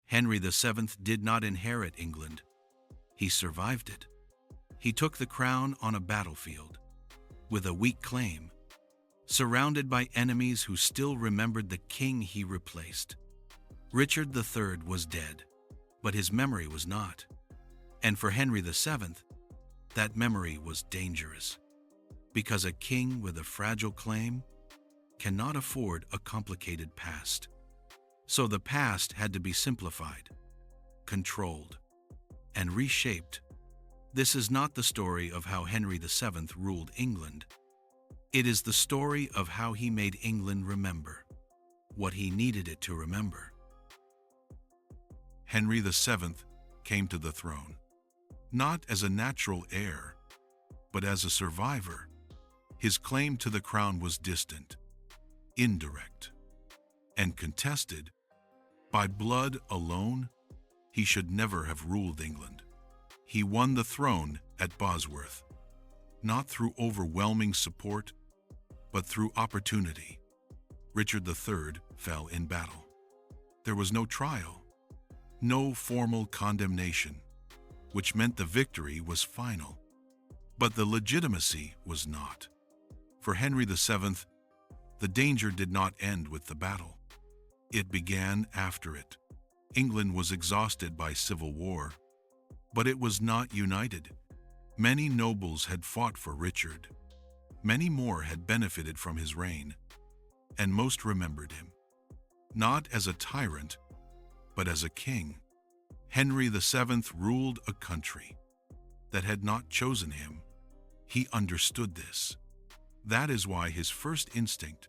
Henry VII did not inherit England. He survived it. He took the crown on a battlefield, with a weak claim, surrounded by enemies who still remembered the king he replaced. Richard III was dead, but his memory was not. And for Henry VII, that memory was dangerous, because a king with a fragile claim cannot afford a complicated past. So the past had to be simplified, controlled, and reshaped. This is not the story of how Henry VII ruled England. It is the story of how he made England remember what he needed it to remember. Henry VII came to the throne, not as a natural heir, but as a survivor. His claim to the crown was distant, indirect, and contested. By blood alone, he should never have ruled England. He won the throne at Bosworth, not through overwhelming support, but through opportunity. Richard III fell in battle. There was no trial, no formal condemnation, which meant the victory was final. But the legitimacy was not. For Henry VII, the danger did not end with the battle. It began after it. England was exhausted by civil war, but it was not united. Many nobles had fought for Richard. Many more had benefited from his reign, and most remembered him, not as a tyrant, but as a king. Henry VII ruled a country that had not chosen him. He understood this. That is why his first instinct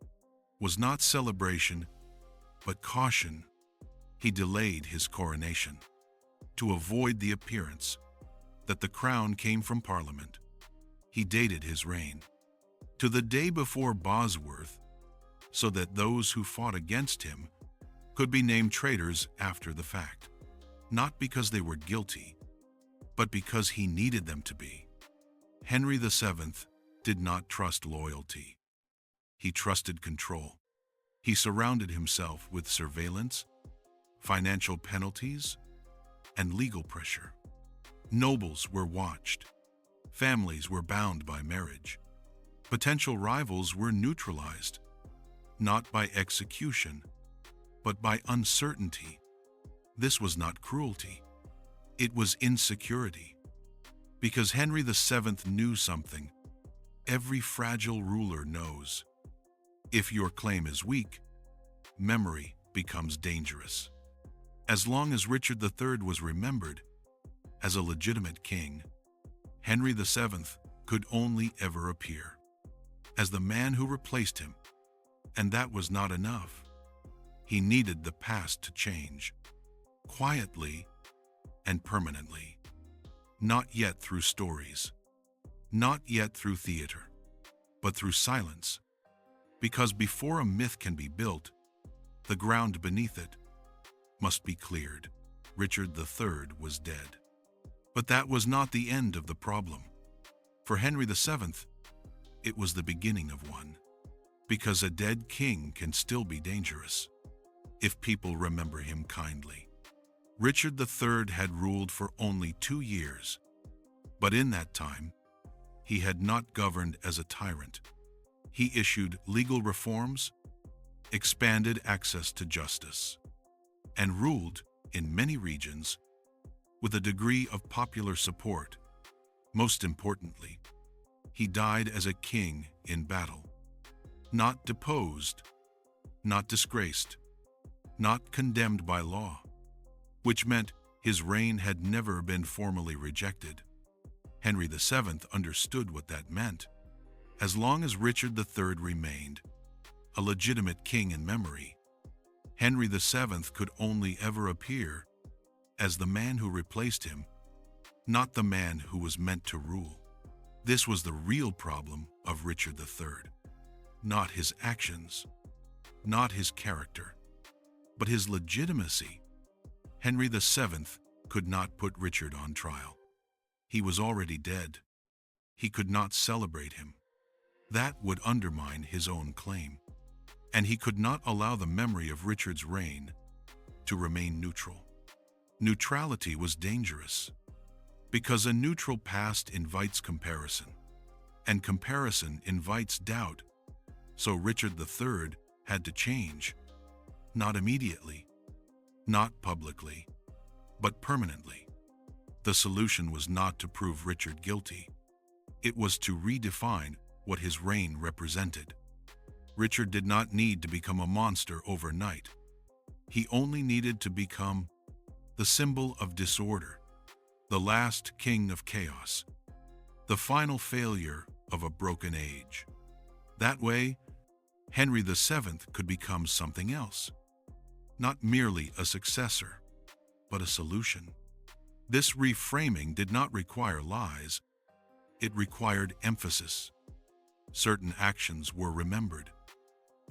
was not celebration, but caution. He delayed his coronation to avoid the appearance that the crown came from Parliament. He dated his reign to the day before Bosworth, so that those who fought against him could be named traitors after the fact, not because they were guilty, but because he needed them to be. Henry VII did not trust loyalty. He trusted control. He surrounded himself with surveillance, financial penalties, and legal pressure. Nobles were watched. Families were bound by marriage. Potential rivals were neutralized, not by execution, but by uncertainty. This was not cruelty. It was insecurity. Because Henry VII knew something every fragile ruler knows. If your claim is weak, memory becomes dangerous. As long as Richard III was remembered as a legitimate king, Henry VII could only ever appear as the man who replaced him, and that was not enough. He needed the past to change, quietly and permanently. Not yet through stories, not yet through theater, but through silence. Because before a myth can be built, the ground beneath it must be cleared. Richard III was dead. But that was not the end of the problem. For Henry VII, it was the beginning of one. Because a dead king can still be dangerous, if people remember him kindly. Richard III had ruled for only 2 years, but in that time, he had not governed as a tyrant. He issued legal reforms, expanded access to justice, and ruled in many regions with a degree of popular support. Most importantly, he died as a king in battle, not deposed, not disgraced, not condemned by law, which meant his reign had never been formally rejected. Henry VII understood what that meant. As long as Richard III remained a legitimate king in memory, Henry VII could only ever appear as the man who replaced him, not the man who was meant to rule. This was the real problem of Richard III. Not his actions, not his character, but his legitimacy. Henry VII could not put Richard on trial. He was already dead. He could not celebrate him. That would undermine his own claim. And he could not allow the memory of Richard's reign to remain neutral. Neutrality was dangerous, because a neutral past invites comparison, and comparison invites doubt. So Richard III had to change, not immediately, not publicly, but permanently. The solution was not to prove Richard guilty. It was to redefine what his reign represented. Richard did not need to become a monster overnight. He only needed to become the symbol of disorder, the last king of chaos, the final failure of a broken age. That way, Henry VII could become something else, not merely a successor, but a solution. This reframing did not require lies. It required emphasis. Certain actions were remembered.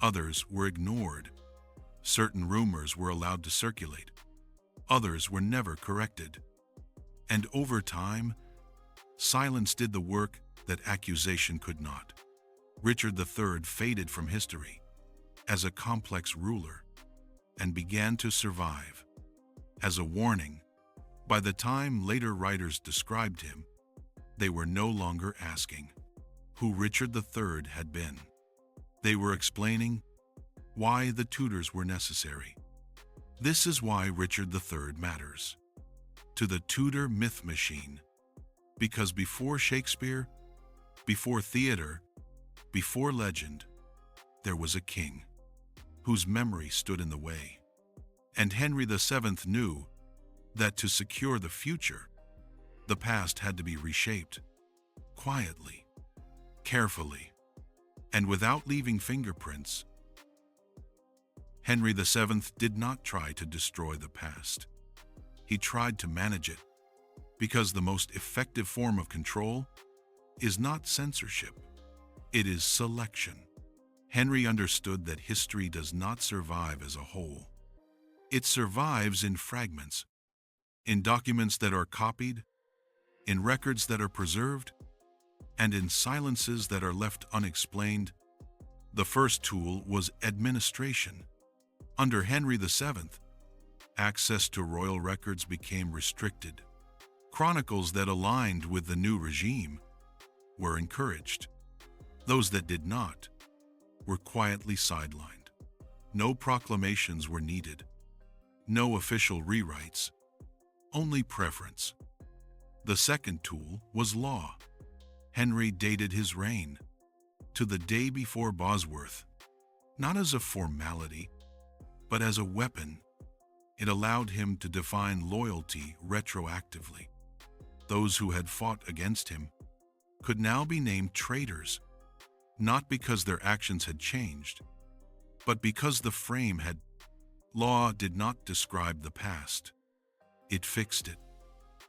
Others were ignored. Certain rumors were allowed to circulate. Others were never corrected. And over time, silence did the work that accusation could not. Richard III faded from history as a complex ruler and began to survive as a warning. By the time later writers described him, they were no longer asking who Richard III had been. They were explaining why the Tudors were necessary. This is why Richard III matters to the Tudor Myth Machine, because before Shakespeare, before theater, before legend, there was a king whose memory stood in the way. And Henry VII knew that to secure the future, the past had to be reshaped, quietly, carefully, and without leaving fingerprints. Henry VII did not try to destroy the past. He tried to manage it, because the most effective form of control is not censorship, it is selection. Henry understood that history does not survive as a whole. It survives in fragments, in documents that are copied, in records that are preserved, and in silences that are left unexplained. The first tool was administration. Under Henry VII, access to royal records became restricted. Chronicles that aligned with the new regime were encouraged. Those that did not were quietly sidelined. No proclamations were needed. No official rewrites. Only preference. The second tool was law. Henry dated his reign to the day before Bosworth, not as a formality, but as a weapon. It allowed him to define loyalty retroactively. Those who had fought against him could now be named traitors, not because their actions had changed, but because the frame had. Law did not describe the past. It fixed it.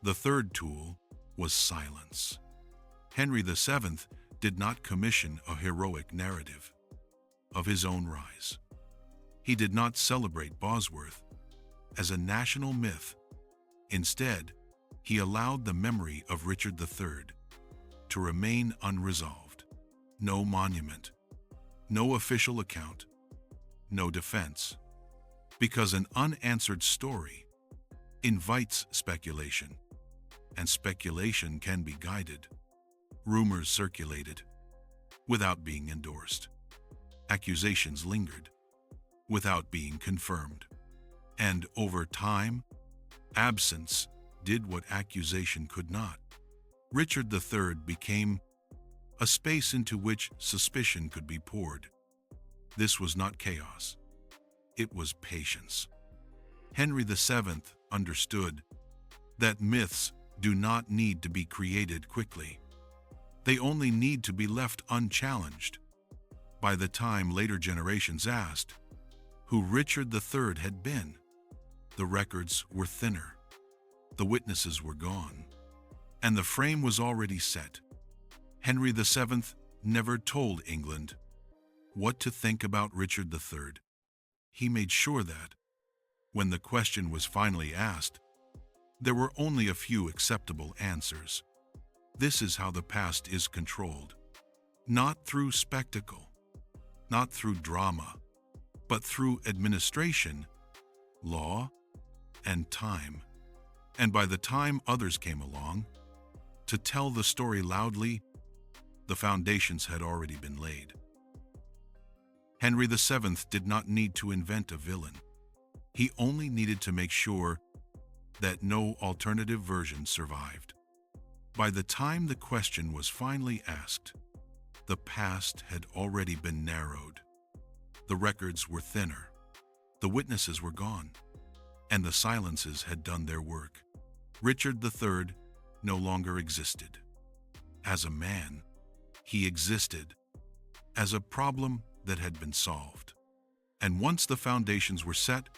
The third tool was silence. Henry VII did not commission a heroic narrative of his own rise. He did not celebrate Bosworth as a national myth. Instead, he allowed the memory of Richard III to remain unresolved. No monument, no official account, no defense. Because an unanswered story invites speculation, and speculation can be guided. Rumors circulated without being endorsed. Accusations lingered without being confirmed. And over time, absence did what accusation could not. Richard III became a space into which suspicion could be poured. This was not chaos. It was patience. Henry VII understood that myths do not need to be created quickly. They only need to be left unchallenged. By the time later generations asked who Richard III had been, the records were thinner, the witnesses were gone, and the frame was already set. Henry VII never told England what to think about Richard III. He made sure that, when the question was finally asked, there were only a few acceptable answers. This is how the past is controlled. Not through spectacle, not through drama, but through administration, law, and time. And by the time others came along to tell the story loudly, the foundations had already been laid. Henry VII did not need to invent a villain. He only needed to make sure that no alternative version survived. By the time the question was finally asked, the past had already been narrowed. The records were thinner, the witnesses were gone, and the silences had done their work. Richard III no longer existed as a man. He existed as a problem that had been solved. And once the foundations were set,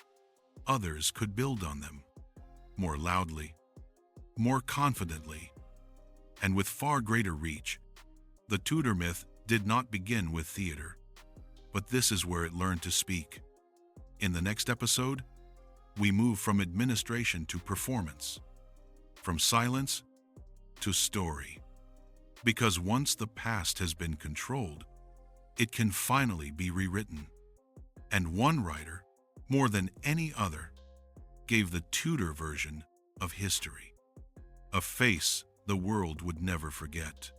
others could build on them, more loudly, more confidently, and with far greater reach. The Tudor myth did not begin with theater, but this is where it learned to speak. In the next episode, we move from administration to performance, from silence to story. Because once the past has been controlled, it can finally be rewritten. And one writer, more than any other, gave the Tudor version of history a face the world would never forget.